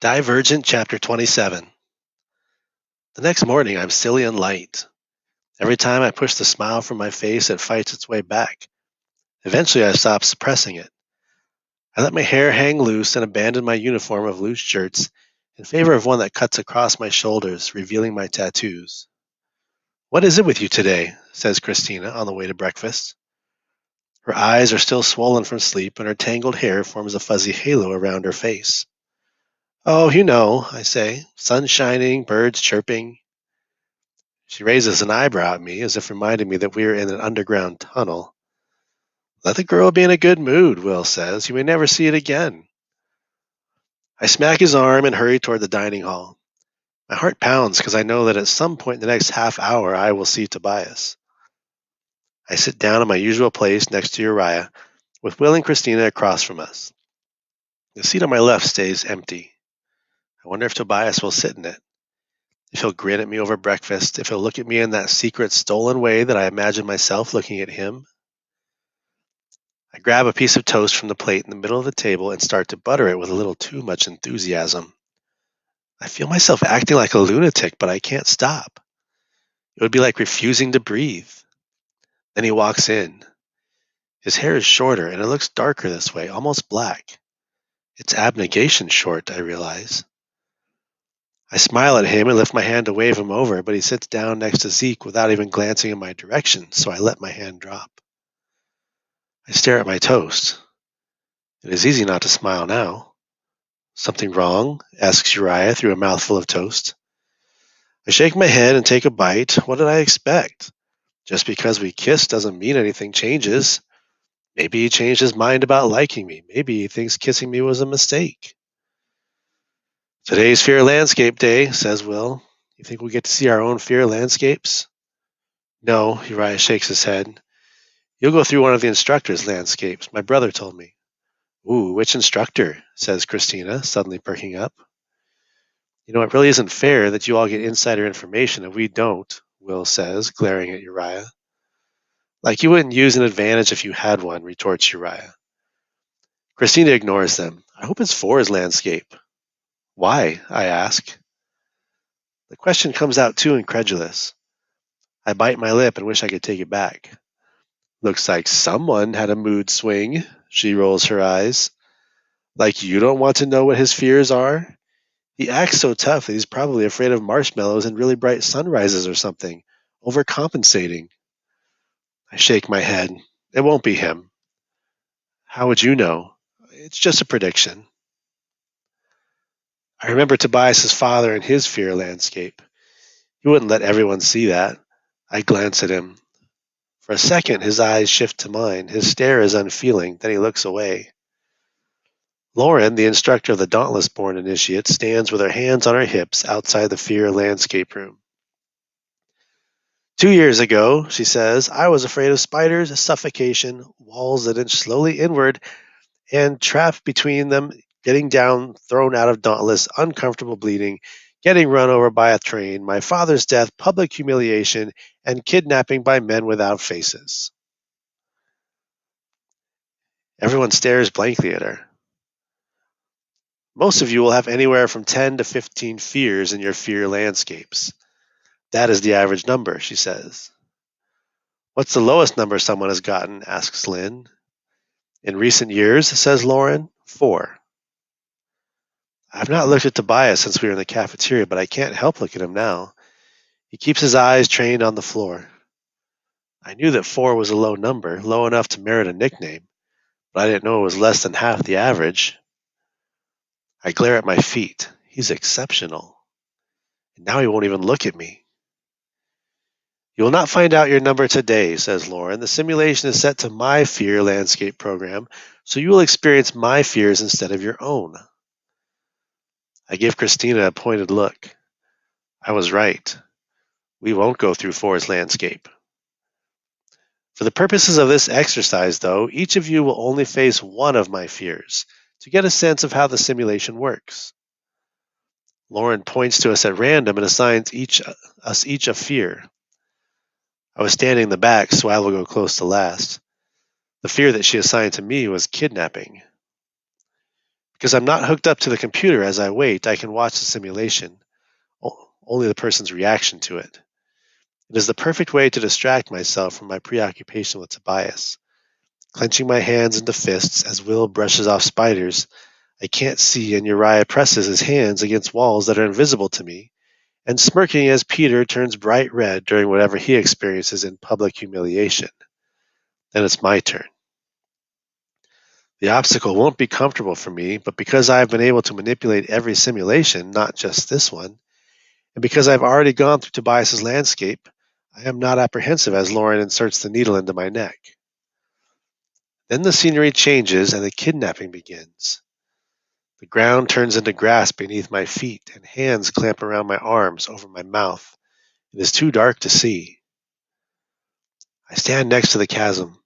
Divergent Chapter 27. The next morning, I'm silly and light. Every time I push the smile from my face, it fights its way back. Eventually, I stop suppressing it. I let my hair hang loose and abandon my uniform of loose shirts in favor of one that cuts across my shoulders, revealing my tattoos. "What is it with you today?" says Christina on the way to breakfast. Her eyes are still swollen from sleep, and her tangled hair forms a fuzzy halo around her face. "Oh, you know," I say, "sun shining, birds chirping." She raises an eyebrow at me as if reminding me that we are in an underground tunnel. "Let the girl be in a good mood," Will says. "You may never see it again." I smack his arm and hurry toward the dining hall. My heart pounds because I know that at some point in the next half hour I will see Tobias. I sit down in my usual place next to Uriah, with Will and Christina across from us. The seat on my left stays empty. I wonder if Tobias will sit in it, if he'll grin at me over breakfast, if he'll look at me in that secret, stolen way that I imagine myself looking at him. I grab a piece of toast from the plate in the middle of the table and start to butter it with a little too much enthusiasm. I feel myself acting like a lunatic, but I can't stop. It would be like refusing to breathe. Then he walks in. His hair is shorter and it looks darker this way, almost black. It's abnegation short, I realize. I smile at him and lift my hand to wave him over, but he sits down next to Zeke without even glancing in my direction, so I let my hand drop. I stare at my toast. It is easy not to smile now. "Something wrong?" asks Uriah through a mouthful of toast. I shake my head and take a bite. What did I expect? Just because we kiss doesn't mean anything changes. Maybe he changed his mind about liking me. Maybe he thinks kissing me was a mistake. "Today's Fear Landscape Day," says Will. "You think we get to see our own fear landscapes?" "No," Uriah shakes his head. "You'll go through one of the instructor's landscapes. My brother told me." "Ooh, which instructor?" says Christina, suddenly perking up. It really isn't fair that you all get insider information and we don't," Will says, glaring at Uriah. "Like you wouldn't use an advantage if you had one," retorts Uriah. Christina ignores them. "I hope it's for his landscape." "Why?" I ask. The question comes out too incredulous. I bite my lip and wish I could take it back. "Looks like someone had a mood swing," she rolls her eyes. "Like you don't want to know what his fears are? He acts so tough that he's probably afraid of marshmallows and really bright sunrises or something, overcompensating." I shake my head. "It won't be him." "How would you know?" "It's just a prediction." I remember Tobias's father and his fear landscape. He wouldn't let everyone see that. I glance at him. For a second, his eyes shift to mine. His stare is unfeeling. Then he looks away. Lauren, the instructor of the Dauntless-born initiate, stands with her hands on her hips outside the fear landscape room. "2 years ago," she says, "I was afraid of spiders, suffocation, walls that inch slowly inward, and trapped between them, getting down, thrown out of Dauntless, uncomfortable bleeding, getting run over by a train, my father's death, public humiliation, and kidnapping by men without faces." Everyone stares blankly at her. "Most of you will have anywhere from 10 to 15 fears in your fear landscapes. That is the average number," she says. "What's the lowest number someone has gotten?" asks Lynn. "In recent years," says Lauren, 4. I've not looked at Tobias since we were in the cafeteria, but I can't help look at him now. He keeps his eyes trained on the floor. I knew that 4 was a low number, low enough to merit a nickname, but I didn't know it was less than half the average. I glare at my feet. He's exceptional. And now he won't even look at me. "You will not find out your number today," says Lauren. "The simulation is set to my fear landscape program, so you will experience my fears instead of your own." I give Christina a pointed look. I was right. We won't go through Four's landscape. For the purposes of this exercise, though, each of you will only face one of my fears to get a sense of how the simulation works. Lauren points to us at random and assigns us each a fear. I was standing in the back, so I will go close to last. The fear that she assigned to me was kidnapping. Because I'm not hooked up to the computer as I wait, I can watch the simulation, only the person's reaction to it. It is the perfect way to distract myself from my preoccupation with Tobias. Clenching my hands into fists as Will brushes off spiders, I can't see, and Uriah presses his hands against walls that are invisible to me, and smirking as Peter turns bright red during whatever he experiences in public humiliation. Then it's my turn. The obstacle won't be comfortable for me, but because I have been able to manipulate every simulation, not just this one, and because I've already gone through Tobias's landscape, I am not apprehensive as Lauren inserts the needle into my neck. Then the scenery changes and the kidnapping begins. The ground turns into grass beneath my feet, and hands clamp around my arms over my mouth. It is too dark to see. I stand next to the chasm.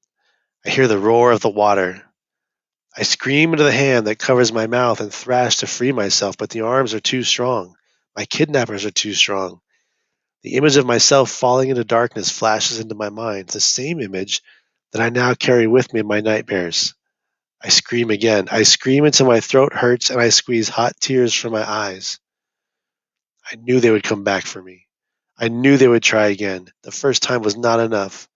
I hear the roar of the water. I scream into the hand that covers my mouth and thrash to free myself, but the arms are too strong. My kidnappers are too strong. The image of myself falling into darkness flashes into my mind, the same image that I now carry with me in my nightmares. I scream again. I scream until my throat hurts and I squeeze hot tears from my eyes. I knew they would come back for me. I knew they would try again. The first time was not enough.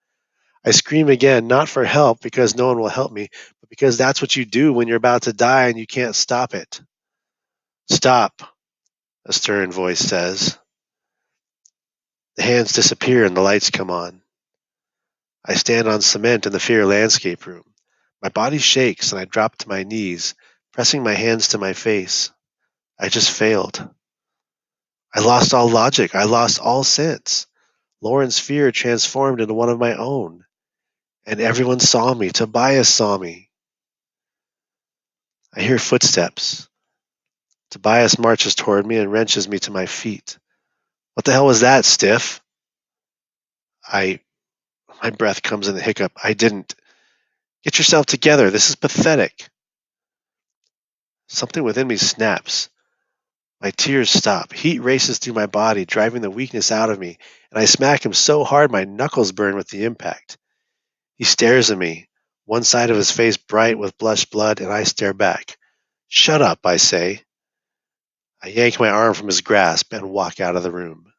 I scream again, not for help because no one will help me, but because that's what you do when you're about to die and you can't stop it. Stop, a stern voice says. The hands disappear and the lights come on. I stand on cement in the Fear landscape room. My body shakes and I drop to my knees, pressing my hands to my face. I just failed. I lost all logic. I lost all sense. Lauren's fear transformed into one of my own. And everyone saw me. Tobias saw me. I hear footsteps. Tobias marches toward me and wrenches me to my feet. What the hell was that, Stiff? My breath comes in a hiccup. I didn't. Get yourself together. This is pathetic. Something within me snaps. My tears stop. Heat races through my body, driving the weakness out of me, and I smack him so hard my knuckles burn with the impact. He stares at me, one side of his face bright with blushed blood, and I stare back. Shut up, I say. I yank my arm from his grasp and walk out of the room.